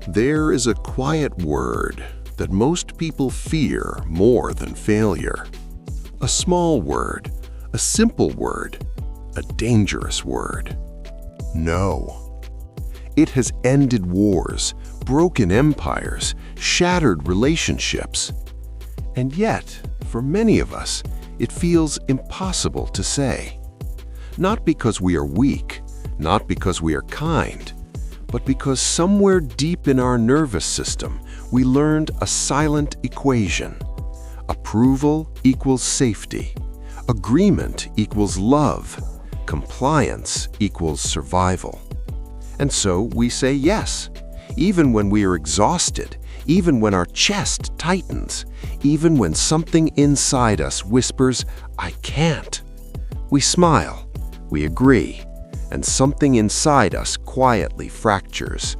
There is a quiet word that most people fear more than failure. A small word, a simple word, a dangerous word. No. It has ended wars, broken empires, shattered relationships. And yet, for many of us, it feels impossible to say. Not because we are weak, not because we are kind, but because somewhere deep in our nervous system, we learned a silent equation. Approval equals safety. Agreement equals love. Compliance equals survival. And so we say yes, even when we are exhausted, even when our chest tightens, even when something inside us whispers, "I can't." We smile, we agree, and something inside us quietly fractures.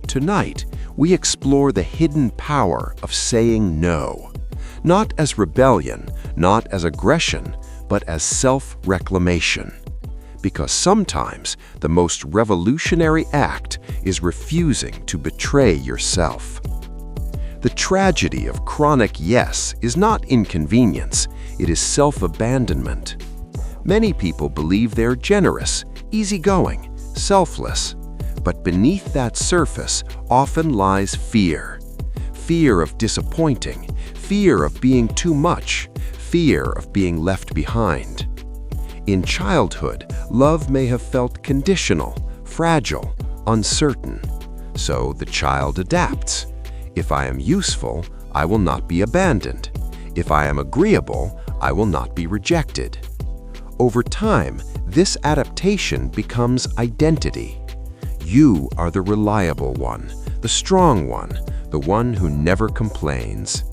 Tonight, we explore the hidden power of saying no, not as rebellion, not as aggression, but as self-reclamation. Because sometimes the most revolutionary act is refusing to betray yourself. The tragedy of chronic yes is not inconvenience, it is self-abandonment. Many people believe they're generous, easygoing, selfless, but beneath that surface often lies fear. Fear of disappointing, fear of being too much, fear of being left behind. In childhood, love may have felt conditional, fragile, uncertain. So the child adapts. If I am useful, I will not be abandoned. If I am agreeable, I will not be rejected. Over time, this adaptation becomes identity. You are the reliable one, the strong one, the one who never complains.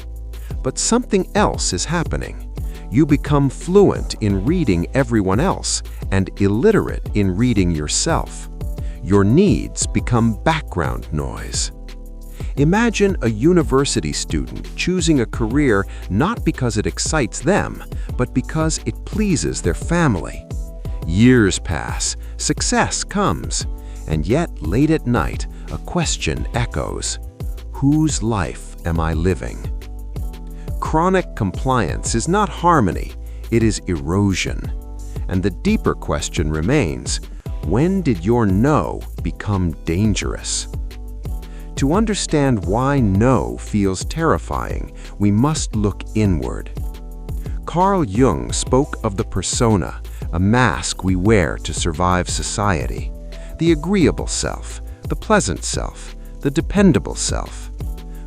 But something else is happening. You become fluent in reading everyone else and illiterate in reading yourself. Your needs become background noise. Imagine a university student choosing a career not because it excites them, but because it pleases their family. Years pass, success comes, and yet late at night, a question echoes: whose life am I living? Chronic compliance is not harmony, it is erosion. And the deeper question remains, when did your no become dangerous? To understand why no feels terrifying, we must look inward. Carl Jung spoke of the persona, a mask we wear to survive society. The agreeable self, the pleasant self, the dependable self.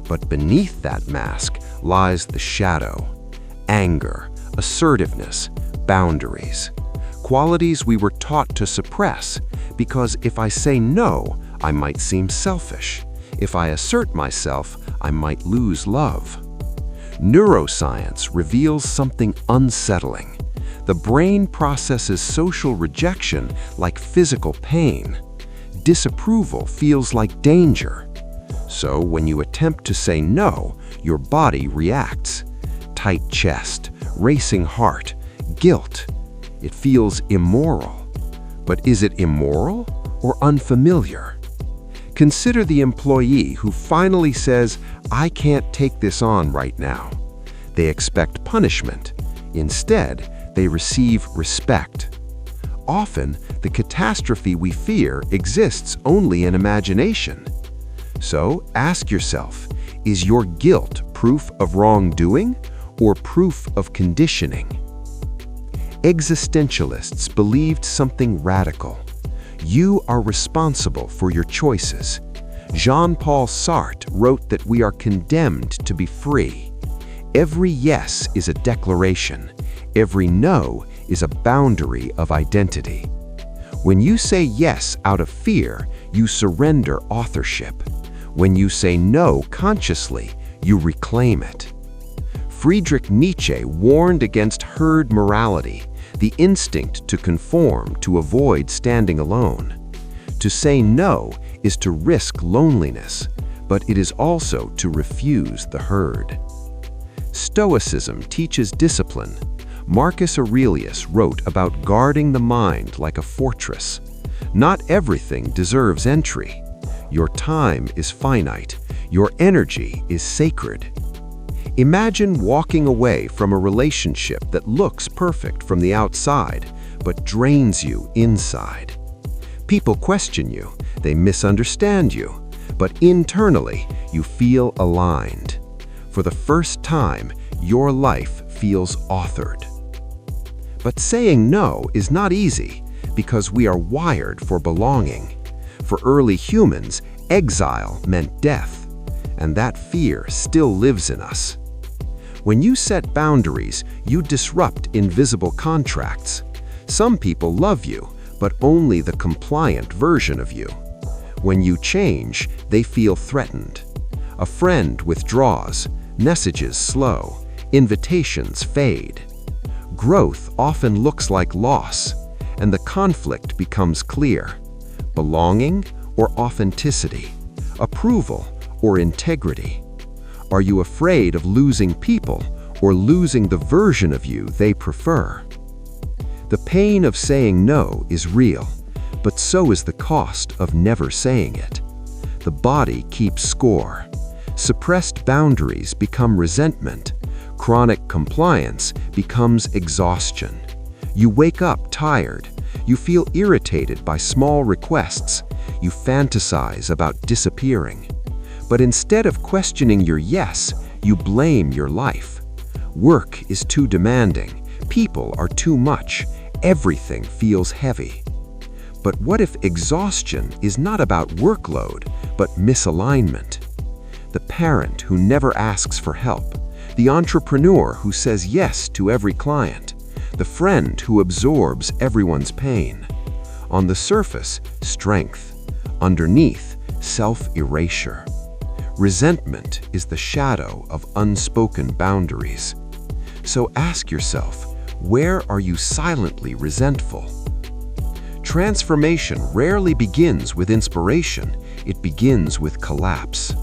But beneath that mask lies the shadow: anger, assertiveness, boundaries. Qualities we were taught to suppress, because if I say no, I might seem selfish. If I assert myself, I might lose love. Neuroscience reveals something unsettling. The brain processes social rejection like physical pain. Disapproval feels like danger. So when you attempt to say no, your body reacts. Tight chest, racing heart, guilt. It feels immoral. But is it immoral or unfamiliar? Consider the employee who finally says, "I can't take this on right now." They expect punishment. Instead, they receive respect. Often, the catastrophe we fear exists only in imagination. So ask yourself, is your guilt proof of wrongdoing or proof of conditioning? Existentialists believed something radical. You are responsible for your choices. Jean-Paul Sartre wrote that we are condemned to be free. Every yes is a declaration. Every no is a boundary of identity. When you say yes out of fear, you surrender authorship. When you say no consciously, you reclaim it. Friedrich Nietzsche warned against herd morality, the instinct to conform to avoid standing alone. To say no is to risk loneliness, but it is also to refuse the herd. Stoicism teaches discipline. Marcus Aurelius wrote about guarding the mind like a fortress. Not everything deserves entry. Your time is finite. Your energy is sacred. Imagine walking away from a relationship that looks perfect from the outside, but drains you inside. People question you, they misunderstand you, but internally, you feel aligned. For the first time, your life feels authored. But saying no is not easy because we are wired for belonging. For early humans, exile meant death, and that fear still lives in us. When you set boundaries, you disrupt invisible contracts. Some people love you, but only the compliant version of you. When you change, they feel threatened. A friend withdraws, messages slow, invitations fade. Growth often looks like loss, and the conflict becomes clear. Belonging or authenticity? Approval or integrity? Are you afraid of losing people or losing the version of you they prefer? The pain of saying no is real, but so is the cost of never saying it. The body keeps score. Suppressed boundaries become resentment. Chronic compliance becomes exhaustion. You wake up tired. You feel irritated by small requests. You fantasize about disappearing. But instead of questioning your yes, you blame your life. Work is too demanding. People are too much. Everything feels heavy. But what if exhaustion is not about workload, but misalignment? The parent who never asks for help, the entrepreneur who says yes to every client, the friend who absorbs everyone's pain. On the surface, strength. Underneath, self-erasure. Resentment is the shadow of unspoken boundaries. So ask yourself, where are you silently resentful? Transformation rarely begins with inspiration. It begins with collapse.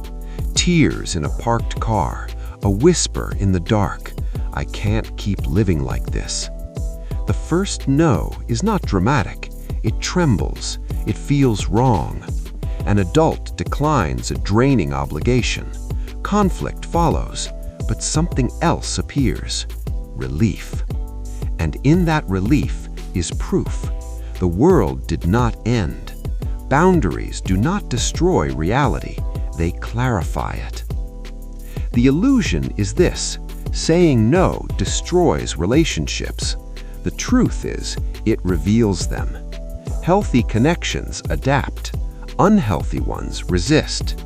Tears in a parked car, a whisper in the dark, I can't keep living like this. The first no is not dramatic. It trembles. It feels wrong. An adult declines a draining obligation. Conflict follows, but something else appears. Relief. And in that relief is proof. The world did not end. Boundaries do not destroy reality. They clarify it. The illusion is this: saying no destroys relationships. The truth is, it reveals them. Healthy connections adapt. Unhealthy ones resist.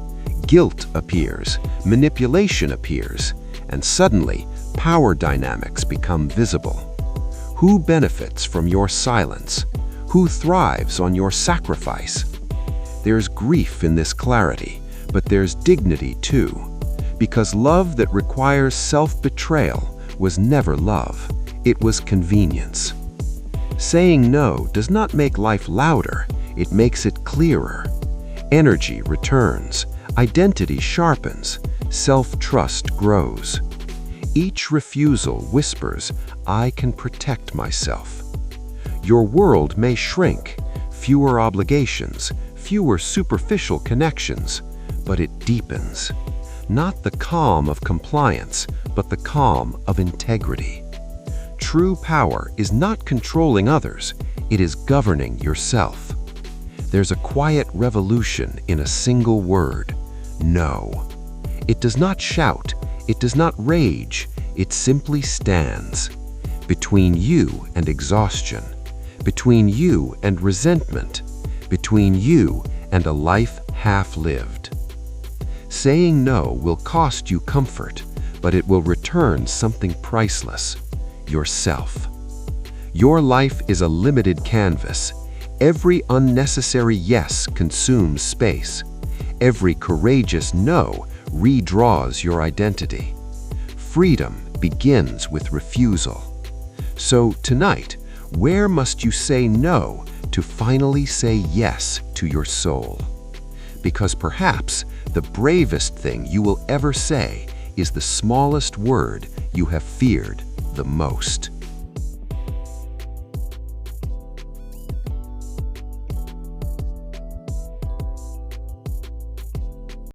Guilt appears, manipulation appears, and suddenly, power dynamics become visible. Who benefits from your silence? Who thrives on your sacrifice? There's grief in this clarity, but there's dignity too. Because love that requires self-betrayal was never love. It was convenience. Saying no does not make life louder, it makes it clearer. Energy returns, identity sharpens, self-trust grows. Each refusal whispers, I can protect myself. Your world may shrink, fewer obligations, fewer superficial connections, but it deepens. Not the calm of compliance, but the calm of integrity. True power is not controlling others, it is governing yourself. There's a quiet revolution in a single word, no. It does not shout, it does not rage, it simply stands. Between you and exhaustion, between you and resentment, between you and a life half-lived. Saying no will cost you comfort, but it will return something priceless, yourself. Your life is a limited canvas. Every unnecessary yes consumes space. Every courageous no redraws your identity. Freedom begins with refusal. So tonight, where must you say no to finally say yes to your soul? Because perhaps the bravest thing you will ever say is the smallest word you have feared the most.